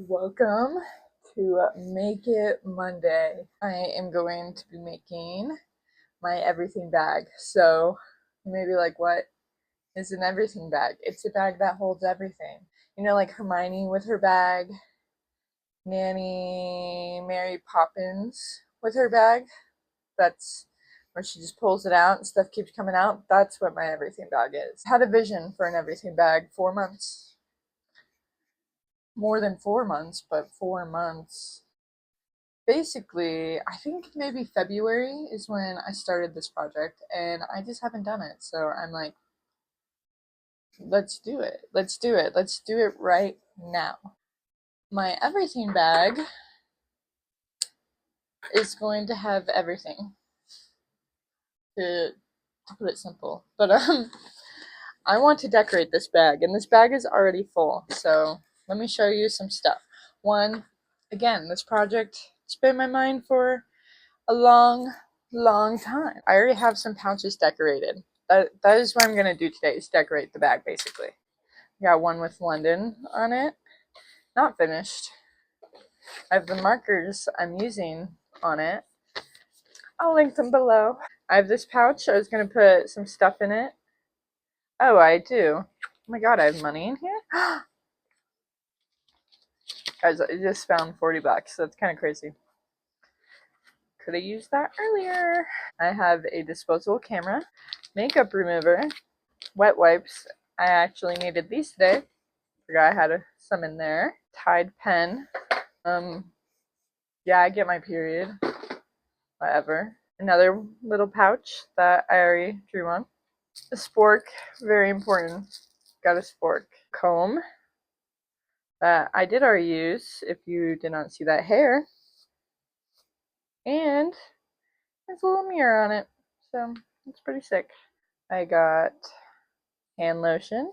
Welcome to Make It Monday. I am going to be making my everything bag. So you may be like, what is an everything bag? It's a bag that holds everything. You know, like Hermione with her bag, Nanny Mary Poppins with her bag. That's where she just pulls it out and stuff keeps coming out. That's what my everything bag is. I had a vision for an everything bag 4 months. More than 4 months, but 4 months. Basically, I think maybe February is when I started this project, and I just haven't done it. So I'm like, let's do it. Let's do it. Let's do it right now. My everything bag is going to have everything, to put it simple. But I want to decorate this bag, and this bag is already full. So let me show you some stuff. One, again, this project, it's been in my mind for a long time. I already have some pouches decorated. That is what I'm gonna do today, is decorate the bag basically. Got one with London on it. Not finished. I have the markers I'm using on it. I'll link them below. I have this pouch. I was gonna put some stuff in it. Oh, I do. Oh my god, I have money in here? Guys, I just found 40 bucks. That's kind of crazy. Could have used that earlier. I have a disposable camera, makeup remover, wet wipes. I actually needed these today. Forgot I had some in there. Tide pen. Yeah, I get my period. Whatever. Another little pouch that I already drew on. A spork, very important. Got a spork. Comb that I did already use, if you did not see that hair. And there's a little mirror on it. So it's pretty sick. I got hand lotion.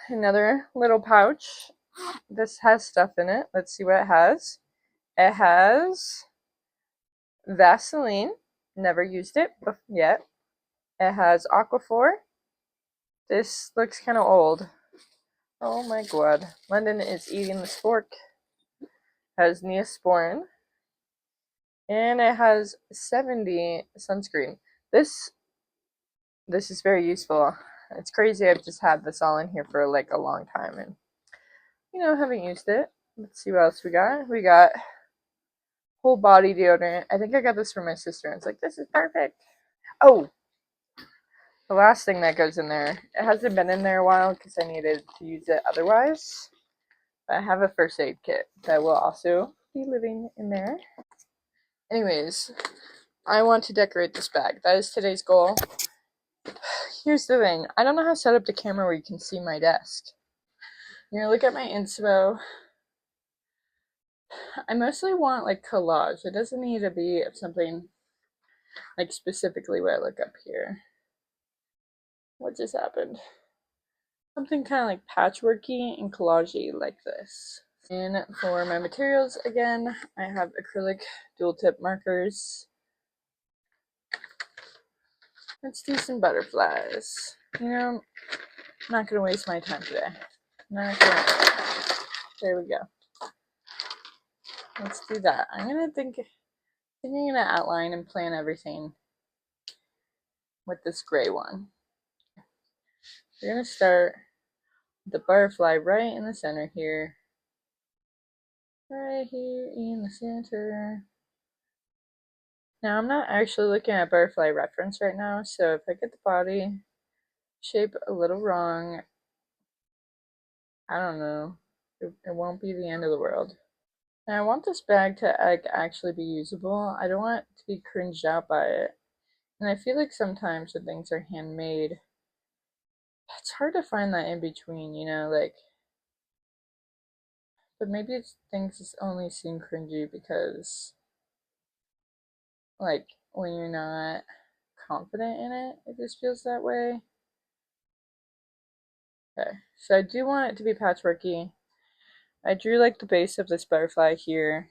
Another little pouch. This has stuff in it. Let's see what it has. It has Vaseline. Never used it yet. It has Aquaphor. This looks kind of old. Oh my god. London is eating the spork. It has Neosporin. And it has 70 sunscreen. This is very useful. It's crazy I've just had this all in here for like a long time and haven't used it. Let's see what else we got. We got whole body deodorant. I think I got this from my sister and it's like, this is perfect. Oh, the last thing that goes in there. It hasn't been in there a while because I needed to use it otherwise. But I have a first aid kit that will also be living in there. Anyways, I want to decorate this bag. That is today's goal. Here's the thing. I don't know how to set up the camera where you can see my desk. You're gonna look at my inspo. I mostly want like collage. It doesn't need to be of something like specifically what I look up here. What just happened? Something kind of like patchworky and collagey like this. And for my materials, again, I have acrylic dual tip markers. Let's do some butterflies. I'm not gonna waste my time today. Not gonna. There we go. Let's do that. I'm gonna outline and plan everything with this gray one. We're gonna start the butterfly right in the center here. Right here in the center. Now I'm not actually looking at butterfly reference right now, so if I get the body shape a little wrong, I don't know. It won't be the end of the world. Now I want this bag to actually be usable. I don't want to be cringed out by it. And I feel like sometimes when things are handmade, it's hard to find that in between, like, but maybe it's things just only seem cringy because, like, when you're not confident in it, it just feels that way. Okay, so I do want it to be patchworky. I drew like the base of this butterfly here,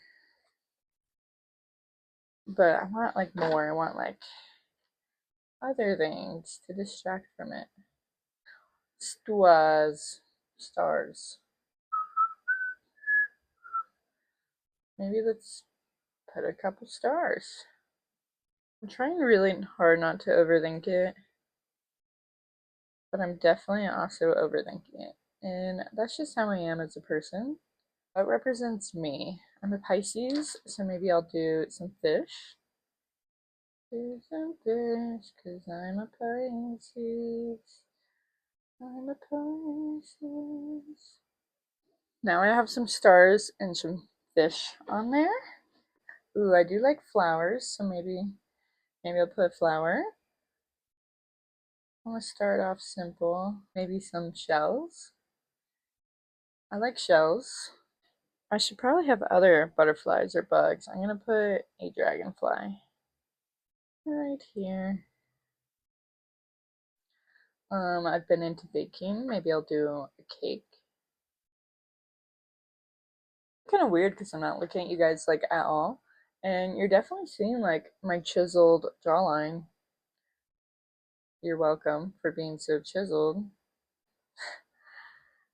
but I want like more. I want like other things to distract from it. Stars. Maybe let's put a couple stars. I'm trying really hard not to overthink it, but I'm definitely also overthinking it. And that's just how I am as a person. What represents me? I'm a Pisces, so maybe I'll do some fish. Do some fish, cause I'm a Pisces. I'm a Pisces. Now I have some stars and some fish on there. Ooh, I do like flowers, so maybe I'll put a flower. I'm gonna start off simple. Maybe some shells. I like shells. I should probably have other butterflies or bugs. I'm gonna put a dragonfly right here. I've been into baking. Maybe I'll do a cake. Kind of weird because I'm not looking at you guys like at all. And you're definitely seeing like my chiseled jawline. You're welcome for being so chiseled.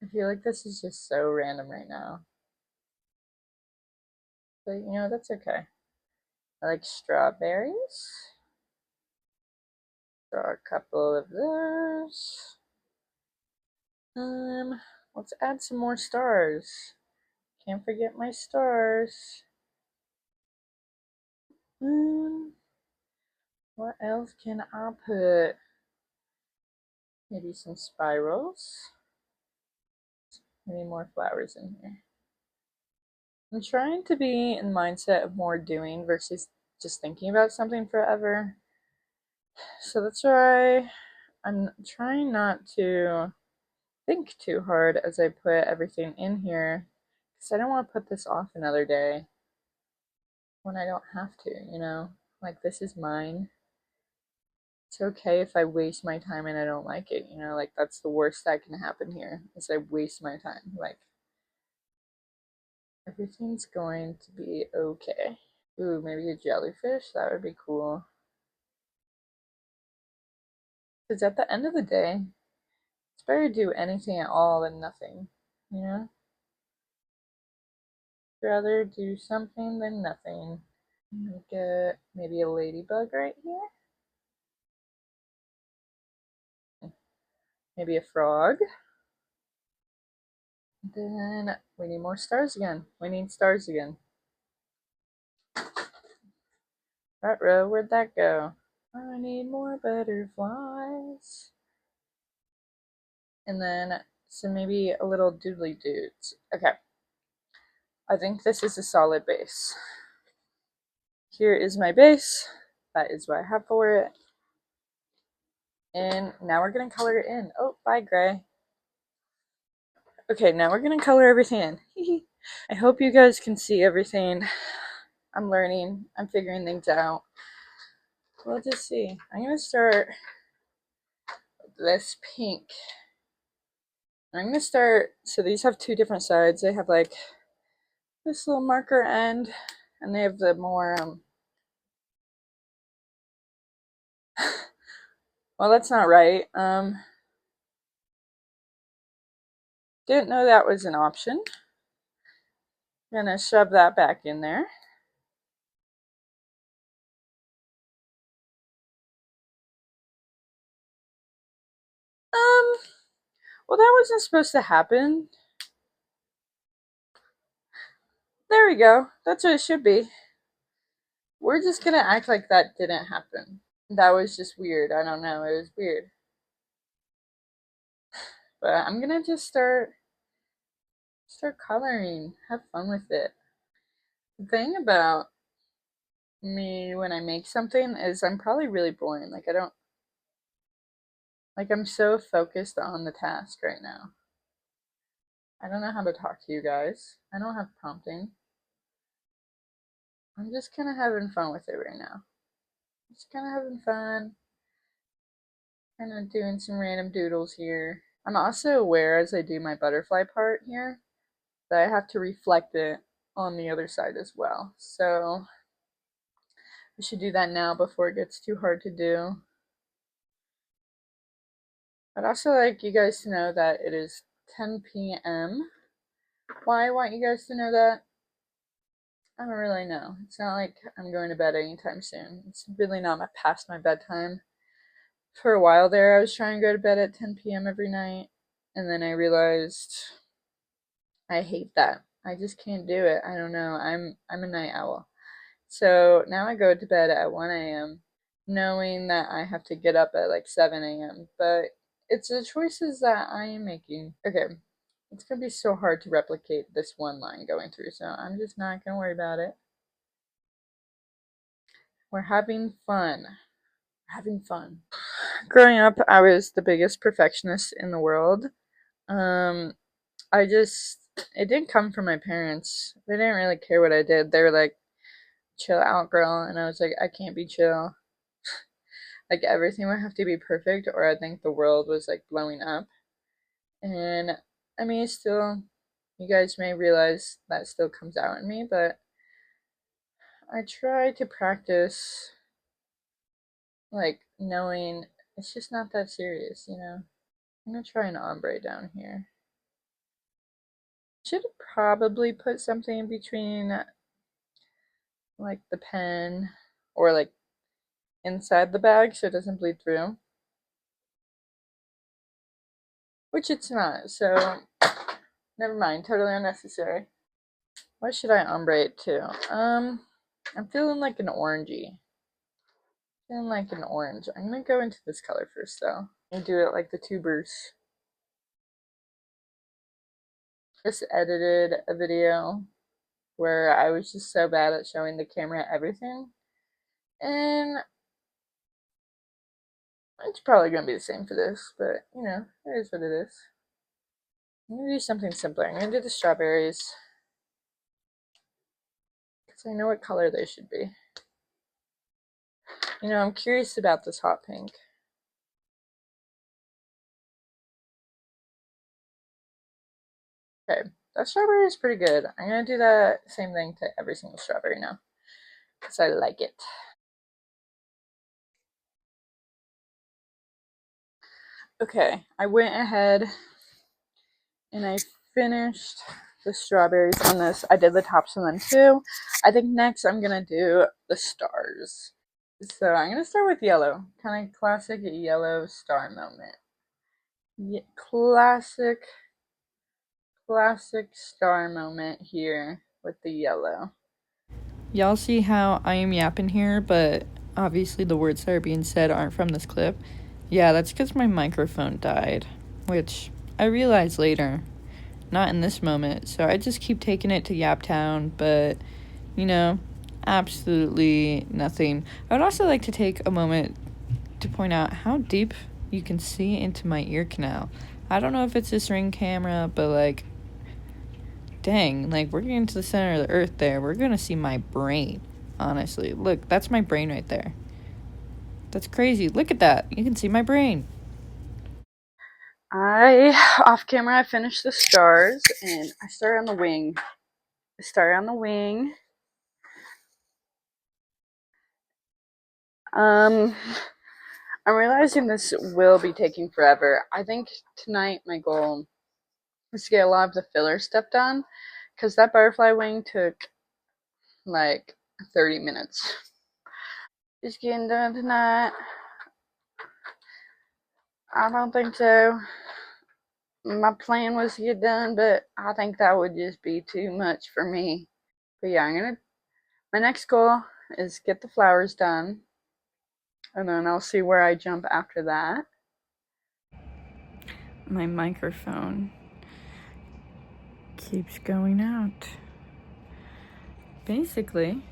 I feel like this is just so random right now. But you know, that's okay. I like strawberries. Draw a couple of those. Let's add some more stars. Can't forget my stars. What else can I put? Maybe some spirals. Maybe more flowers in here. I'm trying to be in the mindset of more doing versus just thinking about something forever. So that's why I'm trying not to think too hard as I put everything in here. Because I don't want to put this off another day when I don't have to, you know? Like, this is mine. It's okay if I waste my time and I don't like it, you know? Like, that's the worst that can happen here, is I waste my time. Like, everything's going to be okay. Ooh, maybe a jellyfish? That would be cool. Because at the end of the day, it's better to do anything at all than nothing, you know? Rather do something than nothing. Get maybe a ladybug right here. Maybe a frog. Then we need more stars again. We need stars again. Ruh-roh, where'd that go? I need more butterflies. And then some maybe a little doodly dudes. Okay. I think this is a solid base. Here is my base. That is what I have for it. And now we're going to color it in. Oh, bye, gray. Okay, now we're going to color everything in. I hope you guys can see everything. I'm learning. I'm figuring things out. We'll just see. I'm going to start with this pink. I'm going to start, so these have two different sides. They have like this little marker end, and they have the more, well, that's not right. Didn't know that was an option. I'm going to shove that back in there. Well, that wasn't supposed to happen. There we go. That's what it should be. We're just gonna act like that didn't happen. That was just weird. I don't know. It was weird. But I'm gonna just start coloring. Have fun with it. The thing about me when I make something is I'm probably really boring. Like I don't like I'm so focused on the task right now. I don't know how to talk to you guys. I don't have prompting. I'm just kind of having fun with it right now. Just kind of having fun. Kind of doing some random doodles here. I'm also aware as I do my butterfly part here that I have to reflect it on the other side as well. So I should do that now before it gets too hard to do. I'd also like you guys to know that it is 10 p.m. Why I want you guys to know that? I don't really know. It's not like I'm going to bed anytime soon. It's really not past my bedtime. For a while there, I was trying to go to bed at 10 p.m. every night, and then I realized I hate that. I just can't do it. I don't know. I'm a night owl. So now I go to bed at 1 a.m., knowing that I have to get up at like 7 a.m. But it's the choices that I am making. Okay, it's gonna be so hard to replicate this one line going through, so I'm just not gonna worry about it. We're having fun. Having fun. Growing up, I was the biggest perfectionist in the world. Um, I just, it didn't come from my parents. They didn't really care what I did. They were like, chill out, girl. And I was like, I can't be chill. Like, everything would have to be perfect, or I think the world was like blowing up. And I mean, still, you guys may realize that still comes out in me, but I try to practice, like, knowing it's just not that serious, you know? I'm gonna try an ombre down here. Should probably put something between like the pen or like inside the bag so it doesn't bleed through. Which it's not, so never mind, totally unnecessary. What should I ombre it to? I'm feeling like an orangey. Feeling like an orange. I'm gonna go into this color first though. And do it like the tubers. Just edited a video where I was just so bad at showing the camera everything. And it's probably gonna be the same for this, but you know, it is what it is. I'm gonna do something simpler. I'm gonna do the strawberries because I know what color they should be. You know, I'm curious about this hot pink. Okay, that strawberry is pretty good. I'm gonna do that same thing to every single strawberry now because I like it. Okay, I went ahead and I finished the strawberries on this. I did the tops on them too. I think next I'm gonna do the stars. So I'm gonna start with yellow, kind of classic yellow star moment. Yeah, classic star moment here with the yellow. Y'all see how I am yapping here, but obviously the words that are being said aren't from this clip. Yeah, that's because my microphone died, which I realized later. Not in this moment, so I just keep taking it to Yaptown, but, you know, absolutely nothing. I would also like to take a moment to point out how deep you can see into my ear canal. I don't know if it's this Ring camera, but, like, dang, like, we're getting to the center of the earth there. We're gonna see my brain, honestly. Look, that's my brain right there. That's crazy. Look at that. You can see my brain. Off camera, I finished the stars, and I started on the wing. Um, I'm realizing this will be taking forever. I think tonight my goal is to get a lot of the filler stuff done, because that butterfly wing took like 30 minutes. Just getting done tonight. I don't think so. My plan was to get done, but I think that would just be too much for me. But yeah, my next goal is get the flowers done, and then I'll see where I jump after that. My microphone keeps going out. Basically,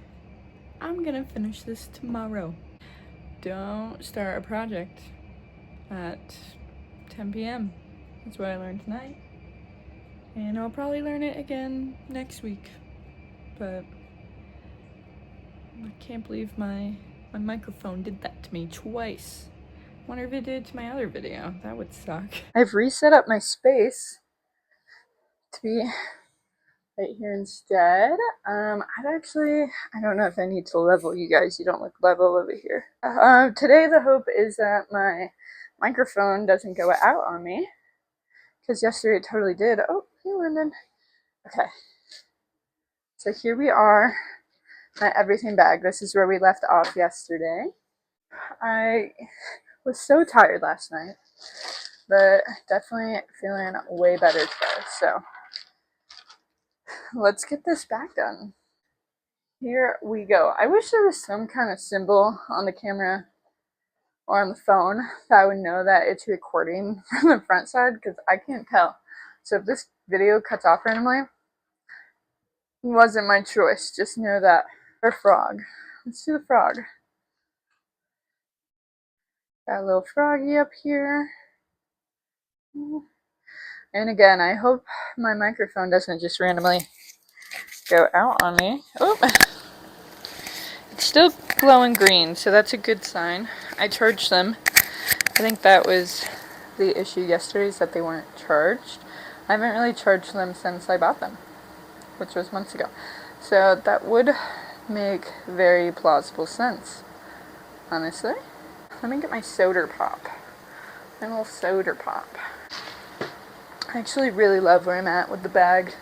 I'm gonna finish this tomorrow. Don't start a project at 10 p.m. That's what I learned tonight. And I'll probably learn it again next week. But I can't believe my microphone did that to me twice. Wonder if it did to my other video. That would suck. I've reset up my space to be right here instead. I don't know if I need to level you guys. You don't look level over here. Today the hope is that my microphone doesn't go out on me, because yesterday it totally did. Oh, hey Lyndon. Okay. So here we are. my everything bag. This is where we left off yesterday. I was so tired last night, but definitely feeling way better today. So let's get this bag done. Here we go. I wish there was some kind of symbol on the camera or on the phone that I would know that it's recording from the front side, because I can't tell. So if this video cuts off randomly, it wasn't my choice. Just know that. Our frog. Let's do the frog. Got a little froggy up here. And again, I hope my microphone doesn't just randomly go out on me. Oh, it's still glowing green, so that's a good sign. I charged them. I think that was the issue yesterday, is that they weren't charged. I haven't really charged them since I bought them, which was months ago. So that would make very plausible sense, honestly. Let me get my soda pop. My little soda pop. I actually really love where I'm at with the bag.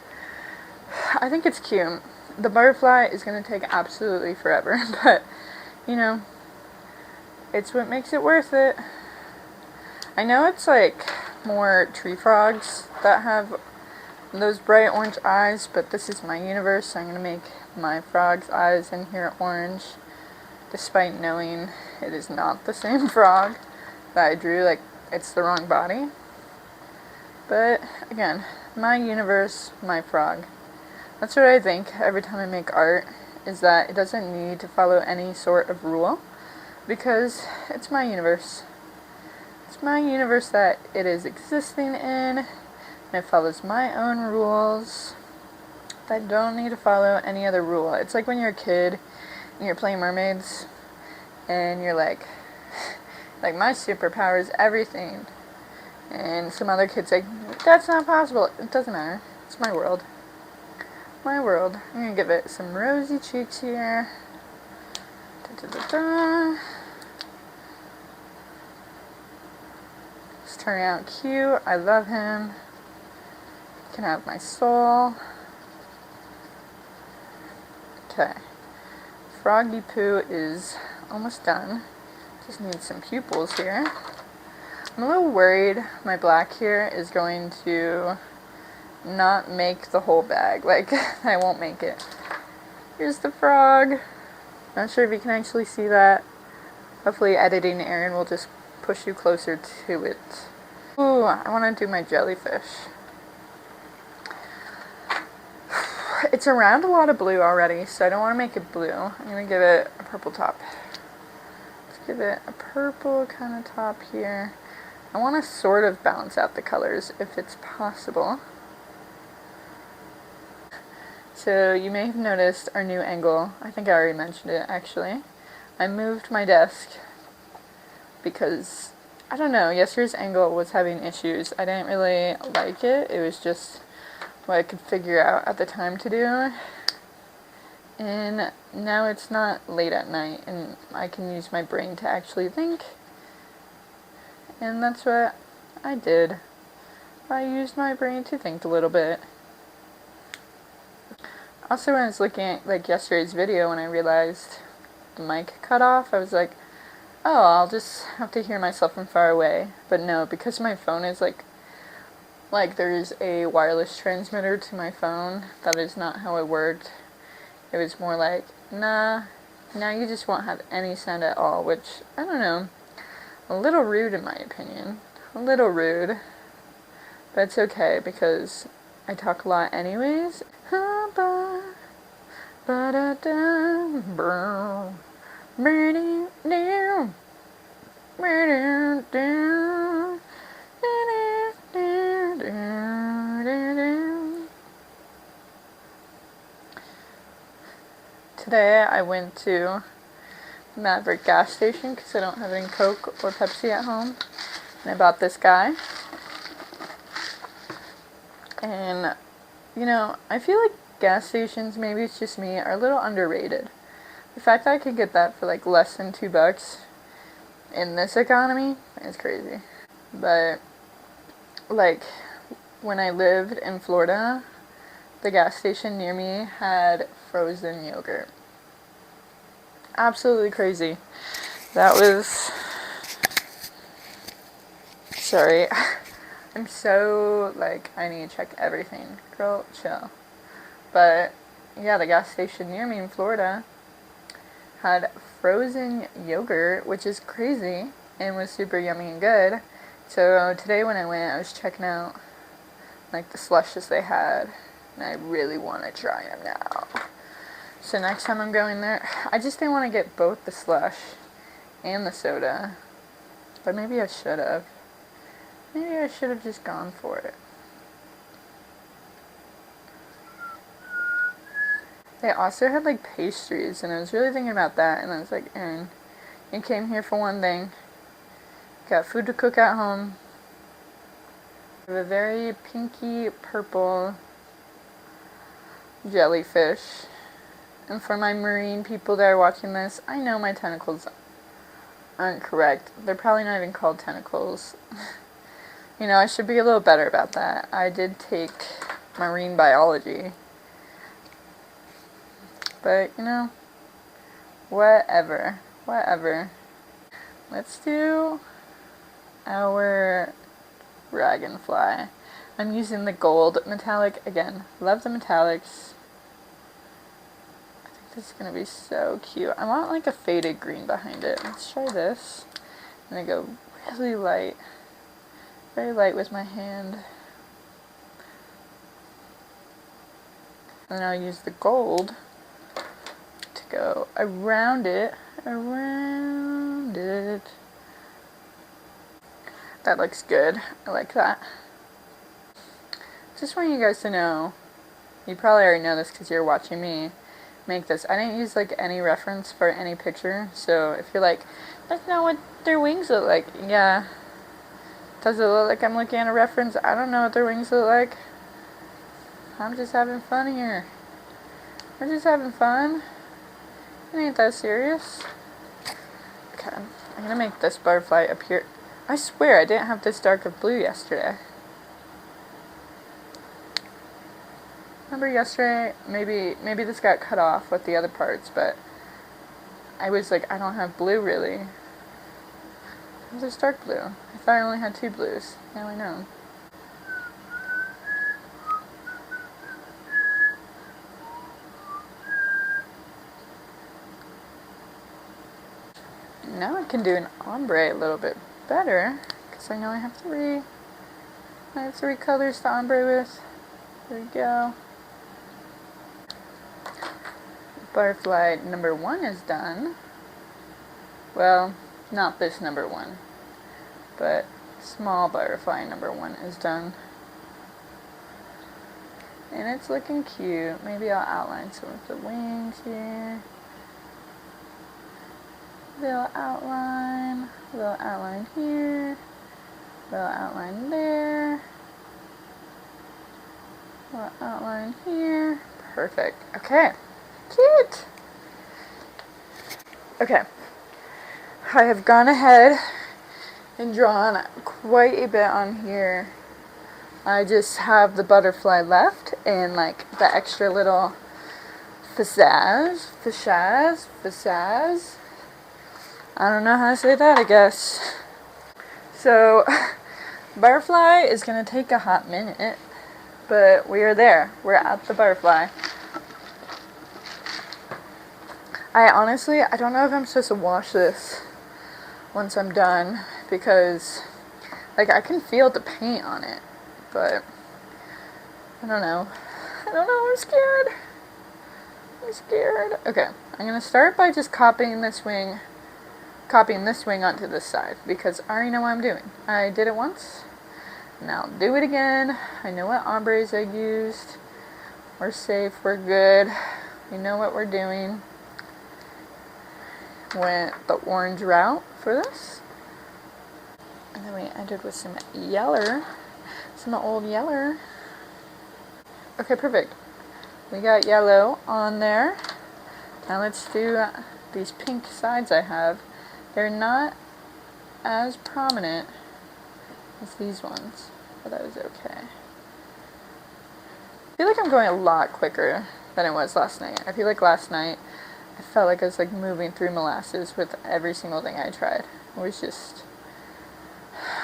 I think it's cute. The butterfly is going to take absolutely forever, but, you know, it's what makes it worth it. I know it's like more tree frogs that have those bright orange eyes, but this is my universe, so I'm going to make my frog's eyes in here orange, despite knowing it is not the same frog that I drew. Like, it's the wrong body. But again, my universe, my frog. That's what I think every time I make art, is that it doesn't need to follow any sort of rule, because it's my universe. It's my universe that it is existing in, and it follows my own rules that don't need to follow any other rule. It's like when you're a kid and you're playing mermaids and you're like my superpower is everything. And some other kid's like, that's not possible. It doesn't matter. It's my world. My world. I'm going to give it some rosy cheeks here. Da-da-da-da. It's turning out cute. I love him. Can have my soul. Okay. Froggy Poo is almost done. Just need some pupils here. I'm a little worried my black here is going to not make the whole bag. Like, I won't make it. Here's the frog. Not sure if you can actually see that. Hopefully editing Aaron will just push you closer to it. Ooh, I want to do my jellyfish. It's around a lot of blue already, so I don't want to make it blue. I'm going to give it a purple top. Let's give it a purple kind of top here. I want to sort of balance out the colors if it's possible. So you may have noticed our new angle. I think I already mentioned it, actually. I moved my desk because, I don't know, yesterday's angle was having issues. I didn't really like it. It was just what I could figure out at the time to do. And now it's not late at night, and I can use my brain to actually think. And that's what I did. I used my brain to think a little bit. Also, when I was looking at like yesterday's video, when I realized the mic cut off, I was like, oh, I'll just have to hear myself from far away. But no, because my phone is like there's a wireless transmitter to my phone. That is not how it worked. It was more like, nah, now you just won't have any sound at all, which, I don't know, a little rude in my opinion. A little rude. But it's okay, because I talk a lot anyways. Today I went to Maverick gas station because I don't have any Coke or Pepsi at home, and I bought this guy. And, you know, I feel like gas stations, maybe it's just me, are a little underrated. The fact that I could get that for like less than $2 in this economy is crazy. But, like, when I lived in Florida, the gas station near me had frozen yogurt. absolutely crazy. That was... Sorry. I'm so, like, I need to check everything. Girl, chill. But, yeah, the gas station near me in Florida had frozen yogurt, which is crazy, and was super yummy and good. So today when I went, I was checking out, like, the slushes they had, and I really want to try them now. So next time I'm going there, I just didn't want to get both the slush and the soda, but maybe I should have. Maybe I should have just gone for it. They also had like pastries, and I was really thinking about that, and I was like, Erin, you came here for one thing. Got food to cook at home. I have a very pinky purple jellyfish. And for my marine people that are watching this, I know my tentacles aren't correct. They're probably not even called tentacles. You know, I should be a little better about that. I did take marine biology. But, you know, whatever. Whatever. Let's do our dragonfly. I'm using the gold metallic again. Love the metallics. I think this is going to be so cute. I want like a faded green behind it. Let's try this. I'm going to go really light. Very light with my hand. And then I'll use the gold to go around it. Around it. That looks good. I like that. Just want you guys to know, you probably already know this because you're watching me make this. I didn't use like any reference for any picture, so if you're like, that's not what their wings look like. Yeah. Does it look like I'm looking at a reference? I don't know what their wings look like. I'm just having fun here. We're just having fun. It ain't that serious. Okay, I'm gonna make this butterfly appear. I swear I didn't have this dark of blue yesterday. Remember yesterday, maybe this got cut off with the other parts, but I was like, I don't have blue really. It was dark blue. I thought I only had 2 blues. Now I know. Now I can do an ombre a little bit better, because I know I have 3 colors to ombre with. There we go. Butterfly number 1 is done. Well, not this number 1, but small butterfly number 1 is done. And it's looking cute. Maybe I'll outline some of the wings here. Little outline here, little outline there, little outline here. Perfect. Okay. Cute. Okay. I have gone ahead and drawn quite a bit on here. I just have the butterfly left and like the extra little pizzazz. I don't know how to say that, I guess. So, butterfly is going to take a hot minute, but we are there. We're at the butterfly. I don't know if I'm supposed to wash this once I'm done, because, like, I can feel the paint on it, but I don't know. I'm scared. Okay, I'm going to start by just copying this wing onto this side, because I already know what I'm doing. I did it once, and I'll do it again. I know what ombres I used. We're safe, we're good. We know what we're doing. Went the orange route for this. And then we ended with some old yeller. Okay, perfect. We got yellow on there. Now let's do these pink sides I have. They're not as prominent as these ones, but that was okay. I feel like I'm going a lot quicker than it was last night. I feel like last night I felt like I was like moving through molasses with every single thing I tried. It was just,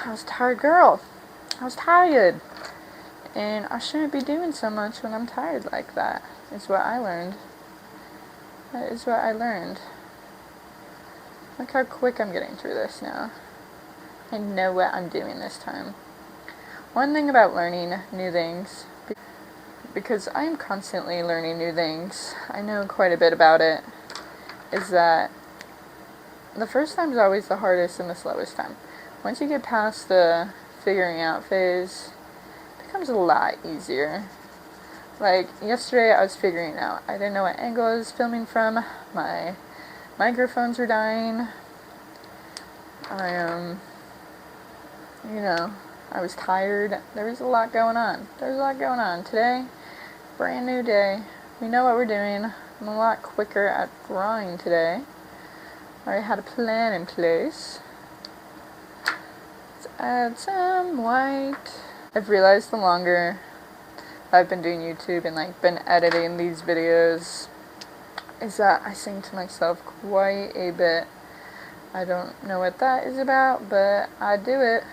I was a tired girl. I was tired. And I shouldn't be doing so much when I'm tired like that, is what I learned. That is what I learned. Look how quick I'm getting through this now. I know what I'm doing this time. One thing about learning new things, because I am constantly learning new things, I know quite a bit about it, is that the first time is always the hardest and the slowest time. Once you get past the figuring out phase, it becomes a lot easier. Like yesterday I was figuring out, I didn't know what angle I was filming from, my microphones were dying, I was tired. There was a lot going on. Today, brand new day. We know what we're doing. I'm a lot quicker at drawing today. I already had a plan in place. Let's add some white. I've realized the longer I've been doing YouTube and like been editing these videos is that I sing to myself quite a bit. I don't know what that is about, but I do it.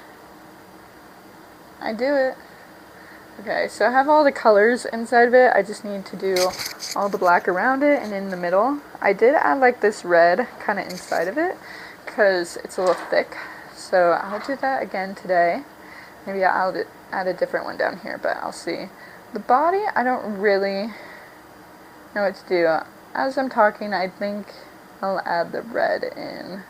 Okay, so I have all the colors inside of it. I just need to do all the black around it and in the middle. I did add like this red kind of inside of it because it's a little thick. So I'll do that again today. Maybe I'll add a different one down here, but I'll see. The body, I don't really know what to do. As I'm talking, I think I'll add the red in.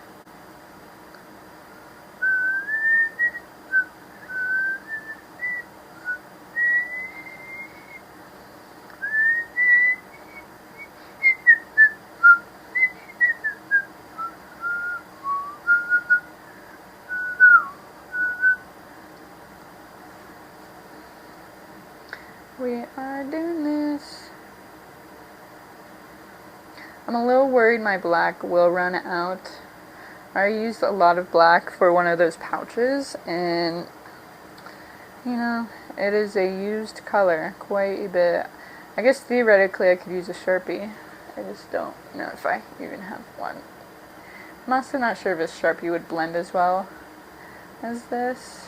We are doing this. I'm a little worried my black will run out. I used a lot of black for one of those pouches, and you know, it is a used color quite a bit. I guess theoretically I could use a Sharpie. I just don't know if I even have one. I'm also not sure if a Sharpie would blend as well as this.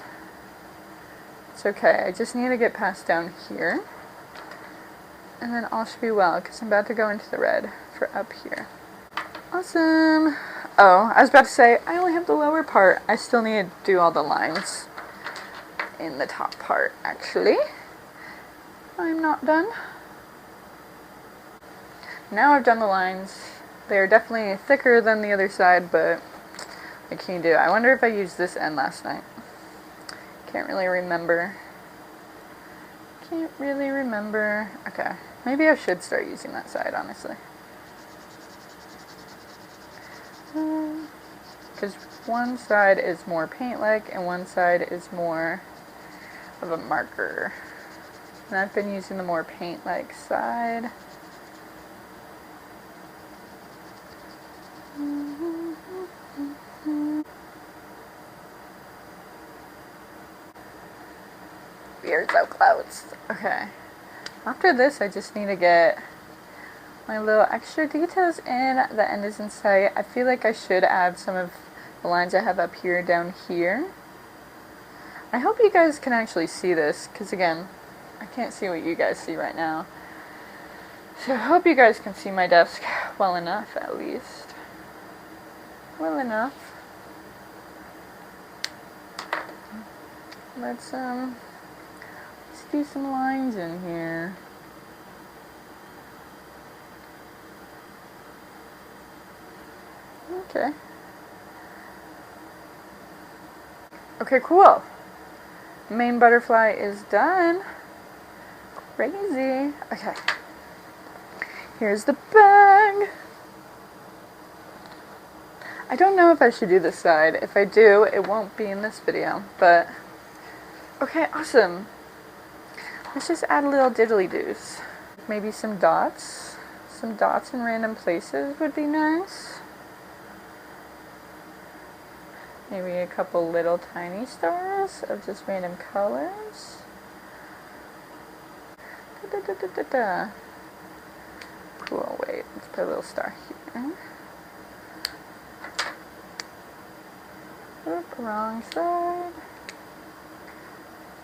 It's okay, I just need to get past down here. And then all should be well, because I'm about to go into the red for up here. Awesome! Oh, I was about to say, I only have the lower part. I still need to do all the lines in the top part, actually. I'm not done. Now I've done the lines. They are definitely thicker than the other side, but what can you do? I wonder if I used this end last night. Can't really remember. Okay, maybe I should start using that side, honestly. Because one side is more paint-like and one side is more of a marker. And I've been using the more paint-like side. We are so close. Okay. After this, I just need to get my little extra details in. The end is in sight. I feel like I should add some of the lines I have up here down here. I hope you guys can actually see this, because again, I can't see what you guys see right now. So I hope you guys can see my desk well enough, at least. Well enough. Let's do some lines in here. Okay. Okay, cool. Main butterfly is done. Crazy. Okay. Here's the bag. I don't know if I should do this side. If I do, it won't be in this video, but okay, awesome. Let's just add a little diddly-doos. Maybe some dots. Some dots in random places would be nice. Maybe a couple little tiny stars of just random colors. Cool, wait. Let's put a little star here. Oop, wrong side.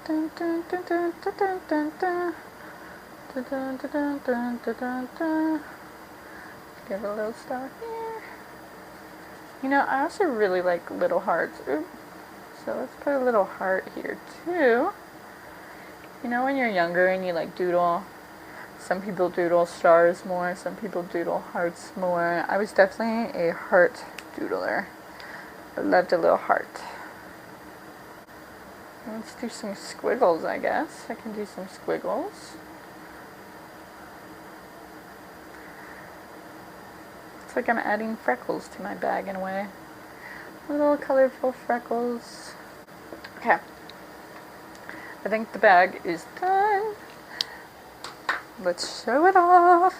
Dun, dun, dun, dun, dun, dun, dun, dun. Dun, dun, dun, dun, dun, dun, dun, dun. Give a little star here. You know, I also really like little hearts. Oop. So let's put a little heart here too. You know, when you're younger and you like doodle, some people doodle stars more, some people doodle hearts more. I was definitely a heart doodler. I loved a little heart. Let's do some squiggles, I guess. I can do some squiggles. Looks like I'm adding freckles to my bag in a way. Little colorful freckles. Okay. I think the bag is done. Let's show it off.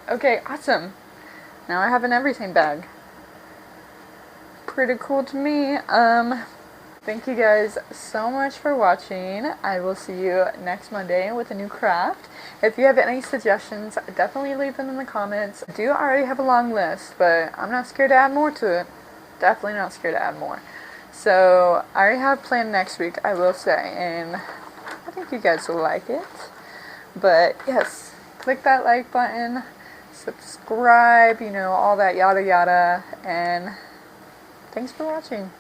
Okay, awesome. Now I have an everything bag. Pretty cool to me. Thank you guys so much for watching. I will see you next Monday with a new craft. If you have any suggestions, definitely leave them in the comments. I do already have a long list, but I'm not scared to add more to it. Definitely not scared to add more. So I already have planned next week, I will say, and I think you guys will like it. But yes, click that like button, subscribe, you know, all that yada yada, and thanks for watching.